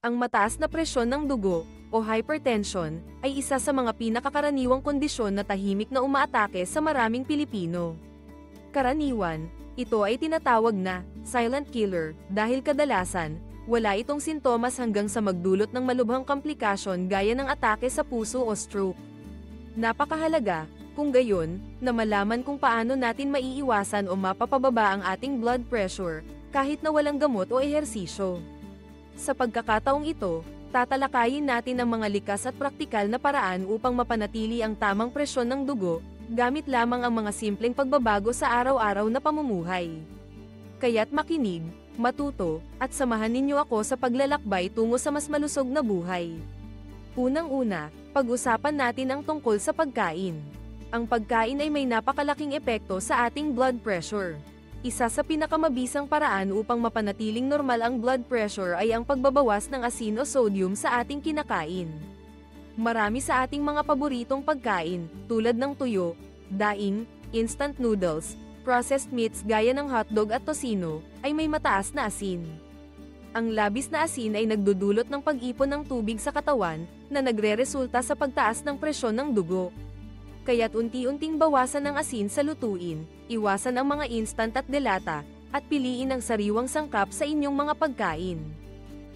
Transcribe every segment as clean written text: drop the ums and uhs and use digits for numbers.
Ang mataas na presyon ng dugo, o hypertension, ay isa sa mga pinakakaraniwang kondisyon na tahimik na umaatake sa maraming Pilipino. Karaniwan, ito ay tinatawag na silent killer dahil kadalasan, wala itong sintomas hanggang sa magdulot ng malubhang komplikasyon gaya ng atake sa puso o stroke. Napakahalaga, kung gayon, na malaman kung paano natin maiiwasan o mapapababa ang ating blood pressure, kahit na walang gamot o ehersisyo. Sa pagkakataong ito, tatalakayin natin ang mga likas at praktikal na paraan upang mapanatili ang tamang presyon ng dugo, gamit lamang ang mga simpleng pagbabago sa araw-araw na pamumuhay. Kaya't makinig, matuto, at samahan ninyo ako sa paglalakbay tungo sa mas malusog na buhay. Unang-una, pag-usapan natin ang tungkol sa pagkain. Ang pagkain ay may napakalaking epekto sa ating blood pressure. Isa sa pinakamabisang paraan upang mapanatiling normal ang blood pressure ay ang pagbabawas ng asin o sodium sa ating kinakain. Marami sa ating mga paboritong pagkain, tulad ng tuyo, daing, instant noodles, processed meats gaya ng hotdog at tocino, ay may mataas na asin. Ang labis na asin ay nagdudulot ng pag-ipon ng tubig sa katawan, na nagreresulta sa pagtaas ng presyon ng dugo. Kaya't unti-unting bawasan ang asin sa lutuin, iwasan ang mga instant at delata, at piliin ang sariwang sangkap sa inyong mga pagkain.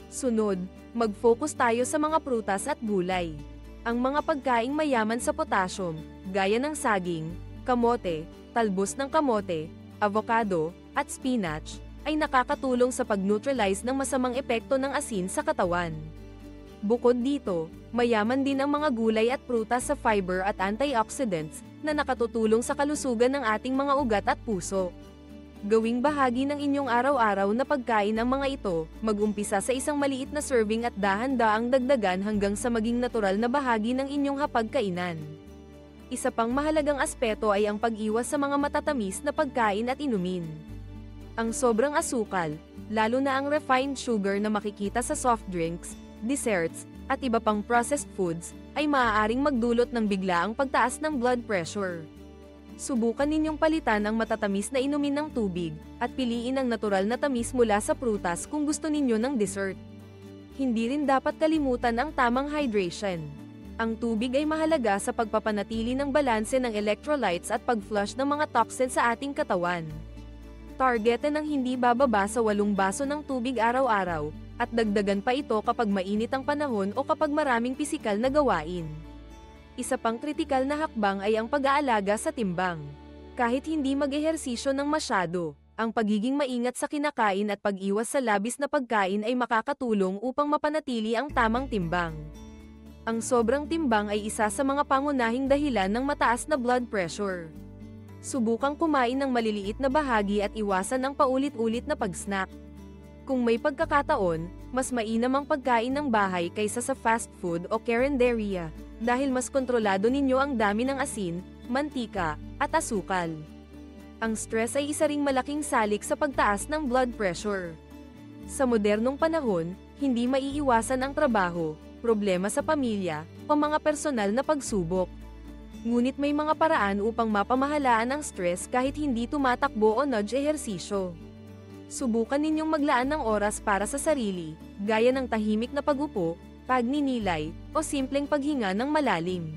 Sunod, mag-focus tayo sa mga prutas at gulay. Ang mga pagkaing mayaman sa potassium, gaya ng saging, kamote, talbos ng kamote, avocado, at spinach, ay nakakatulong sa pag-neutralize ng masamang epekto ng asin sa katawan. Bukod dito, mayaman din ang mga gulay at prutas sa fiber at antioxidants, na nakatutulong sa kalusugan ng ating mga ugat at puso. Gawing bahagi ng inyong araw-araw na pagkain ang mga ito, mag-umpisa sa isang maliit na serving at dahan-daang dagdagan hanggang sa maging natural na bahagi ng inyong hapagkainan. Isa pang mahalagang aspeto ay ang pag-iwas sa mga matatamis na pagkain at inumin. Ang sobrang asukal, lalo na ang refined sugar na makikita sa soft drinks, desserts, at iba pang processed foods, ay maaaring magdulot ng biglaang pagtaas ng blood pressure. Subukan ninyong palitan ang matatamis na inumin ng tubig, at piliin ang natural na tamis mula sa prutas kung gusto ninyo ng dessert. Hindi rin dapat kalimutan ang tamang hydration. Ang tubig ay mahalaga sa pagpapanatili ng balanse ng electrolytes at pag-flush ng mga toxins sa ating katawan. Targetan ng hindi bababa sa 8 baso ng tubig araw-araw, at dagdagan pa ito kapag mainit ang panahon o kapag maraming pisikal na gawain. Isa pang kritikal na hakbang ay ang pag-aalaga sa timbang. Kahit hindi mag-ehersisyo ng masyado, ang pagiging maingat sa kinakain at pag-iwas sa labis na pagkain ay makakatulong upang mapanatili ang tamang timbang. Ang sobrang timbang ay isa sa mga pangunahing dahilan ng mataas na blood pressure. Subukang kumain ng maliliit na bahagi at iwasan ang paulit-ulit na pag-snack. Kung may pagkakataon, mas mainam ang pagkain ng bahay kaysa sa fast food o carinderia, dahil mas kontrolado ninyo ang dami ng asin, mantika, at asukal. Ang stress ay isa ring malaking salik sa pagtaas ng blood pressure. Sa modernong panahon, hindi maiiwasan ang trabaho, problema sa pamilya, o mga personal na pagsubok. Ngunit may mga paraan upang mapamahalaan ang stress kahit hindi tumatakbo o nudge ehersisyo. Subukan ninyong maglaan ng oras para sa sarili, gaya ng tahimik na pag-upo, pagninilay, o simpleng paghinga ng malalim.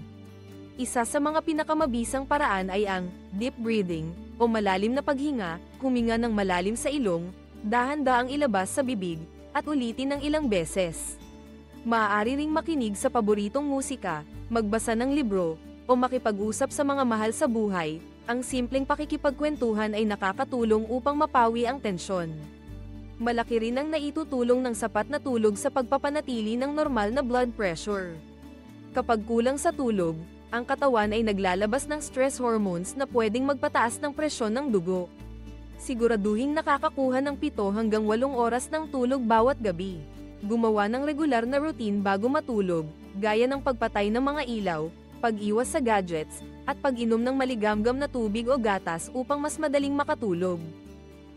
Isa sa mga pinakamabisang paraan ay ang deep breathing, o malalim na paghinga, huminga ng malalim sa ilong, dahan-daang ilabas sa bibig, at ulitin ng ilang beses. Maaari ring makinig sa paboritong musika, magbasa ng libro, o makipag-usap sa mga mahal sa buhay. Ang simpleng pakikipagkwentuhan ay nakakatulong upang mapawi ang tensyon. Malaki rin ang naitutulong ng sapat na tulog sa pagpapanatili ng normal na blood pressure. Kapag kulang sa tulog, ang katawan ay naglalabas ng stress hormones na pwedeng magpataas ng presyon ng dugo. Siguraduhing nakakakuha ng 7 hanggang 8 oras ng tulog bawat gabi. Gumawa ng regular na routine bago matulog, gaya ng pagpatay ng mga ilaw, pag-iwas sa gadgets, at pag-inom ng maligamgam na tubig o gatas upang mas madaling makatulog.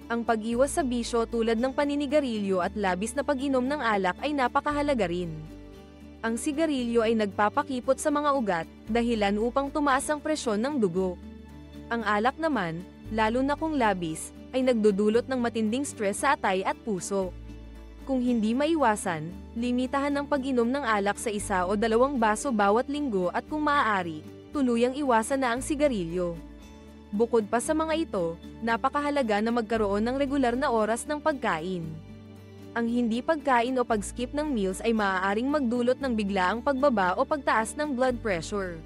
Ang pag-iwas sa bisyo tulad ng paninigarilyo at labis na pag-inom ng alak ay napakahalaga rin. Ang sigarilyo ay nagpapakipot sa mga ugat, dahilan upang tumaas ang presyon ng dugo. Ang alak naman, lalo na kung labis, ay nagdudulot ng matinding stress sa atay at puso. Kung hindi maiwasan, limitahan ang pag-inom ng alak sa 1 o 2 baso bawat linggo at kung maaari, tuluyang iwasan na ang sigarilyo. Bukod pa sa mga ito, napakahalaga na magkaroon ng regular na oras ng pagkain. Ang hindi pagkain o pag-skip ng meals ay maaaring magdulot ng biglaang pagbaba o pagtaas ng blood pressure.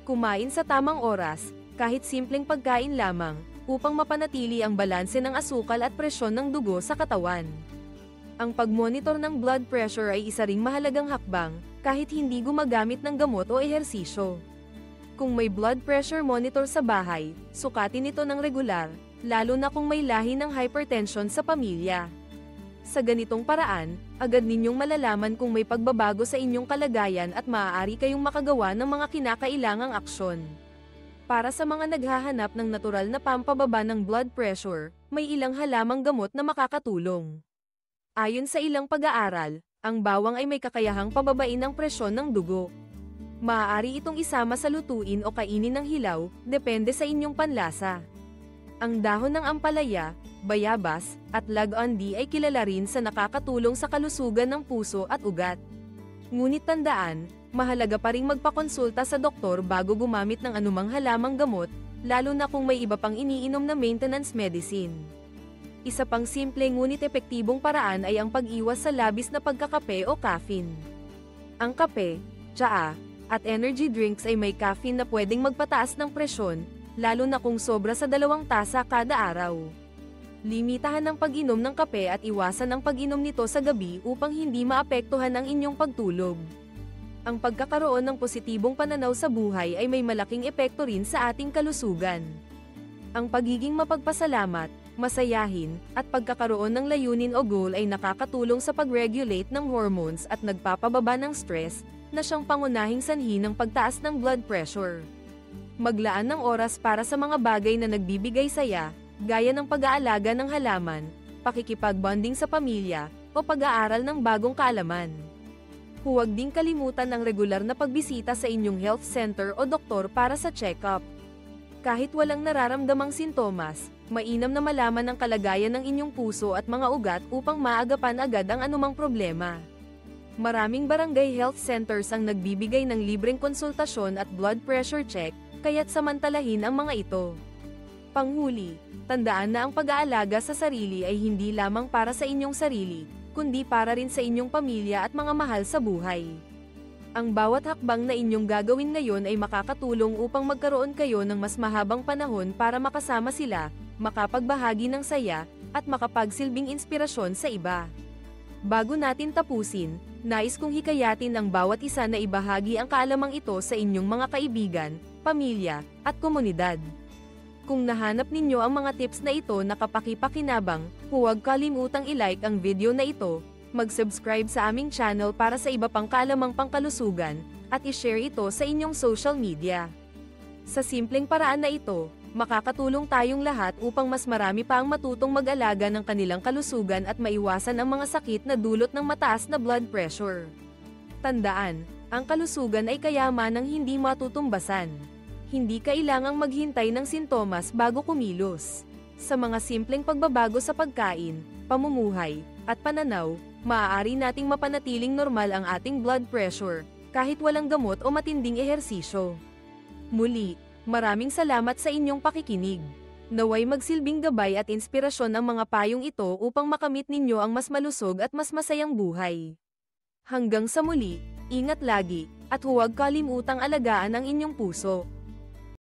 Kumain sa tamang oras, kahit simpleng pagkain lamang, upang mapanatili ang balanse ng asukal at presyon ng dugo sa katawan. Ang pag-monitor ng blood pressure ay isa ring mahalagang hakbang, kahit hindi gumagamit ng gamot o ehersisyo. Kung may blood pressure monitor sa bahay, sukatin ito ng regular, lalo na kung may lahi ng hypertension sa pamilya. Sa ganitong paraan, agad ninyong malalaman kung may pagbabago sa inyong kalagayan at maaari kayong makagawa ng mga kinakailangang aksyon. Para sa mga naghahanap ng natural na pampababa ng blood pressure, may ilang halamang gamot na makakatulong. Ayon sa ilang pag-aaral, ang bawang ay may kakayahang pababain ang presyon ng dugo. Maaari itong isama sa lutuin o kainin ng hilaw, depende sa inyong panlasa. Ang dahon ng ampalaya, bayabas, at lagundi ay kilala rin sa nakakatulong sa kalusugan ng puso at ugat. Ngunit tandaan, mahalaga pa ring magpakonsulta sa doktor bago gumamit ng anumang halamang gamot, lalo na kung may iba pang iniinom na maintenance medicine. Isa pang simple ngunit epektibong paraan ay ang pag-iwas sa labis na pagkakape o caffeine. Ang kape, tsaa, at energy drinks ay may caffeine na pwedeng magpataas ng presyon, lalo na kung sobra sa 2 tasa kada araw. Limitahan ang pag-inom ng kape at iwasan ang pag-inom nito sa gabi upang hindi maapektuhan ang inyong pagtulog. Ang pagkakaroon ng positibong pananaw sa buhay ay may malaking epekto rin sa ating kalusugan. Ang pagiging mapagpasalamat, masayahin, at pagkakaroon ng layunin o goal ay nakakatulong sa pag-regulate ng hormones at nagpapababa ng stress, na siyang pangunahing sanhi ng pagtaas ng blood pressure. Maglaan ng oras para sa mga bagay na nagbibigay saya, gaya ng pag-aalaga ng halaman, pakikipag-bonding sa pamilya, o pag-aaral ng bagong kaalaman. Huwag ding kalimutan ang regular na pagbisita sa inyong health center o doktor para sa check-up. Kahit walang nararamdamang sintomas, mainam na malaman ang kalagayan ng inyong puso at mga ugat upang maagapan agad ang anumang problema. Maraming barangay health centers ang nagbibigay ng libreng konsultasyon at blood pressure check, kaya't samantalahin ang mga ito. Panghuli, tandaan na ang pag-aalaga sa sarili ay hindi lamang para sa inyong sarili, kundi para rin sa inyong pamilya at mga mahal sa buhay. Ang bawat hakbang na inyong gagawin ngayon ay makakatulong upang magkaroon kayo ng mas mahabang panahon para makasama sila, makapagbahagi ng saya, at makapagsilbing inspirasyon sa iba. Bago natin tapusin, nais kong hikayatin ang bawat isa na ibahagi ang kaalamang ito sa inyong mga kaibigan, pamilya, at komunidad. Kung nahanap ninyo ang mga tips na ito na kapaki-pakinabang, huwag kalimutang i-like ang video na ito, mag-subscribe sa aming channel para sa iba pang kaalamang pangkalusugan, at i-share ito sa inyong social media. Sa simpleng paraan na ito, makakatulong tayong lahat upang mas marami pa ang matutong mag-alaga ng kanilang kalusugan at maiwasan ang mga sakit na dulot ng mataas na blood pressure. Tandaan, ang kalusugan ay kayamanang hindi matutumbasan. Hindi kailangang maghintay ng sintomas bago kumilos. Sa mga simpleng pagbabago sa pagkain, pamumuhay, at pananaw, maaari nating mapanatiling normal ang ating blood pressure, kahit walang gamot o matinding ehersisyo. Muli, maraming salamat sa inyong pakikinig. Naway magsilbing gabay at inspirasyon ang mga payong ito upang makamit ninyo ang mas malusog at mas masayang buhay. Hanggang sa muli, ingat lagi, at huwag kalimutang alagaan ang inyong puso.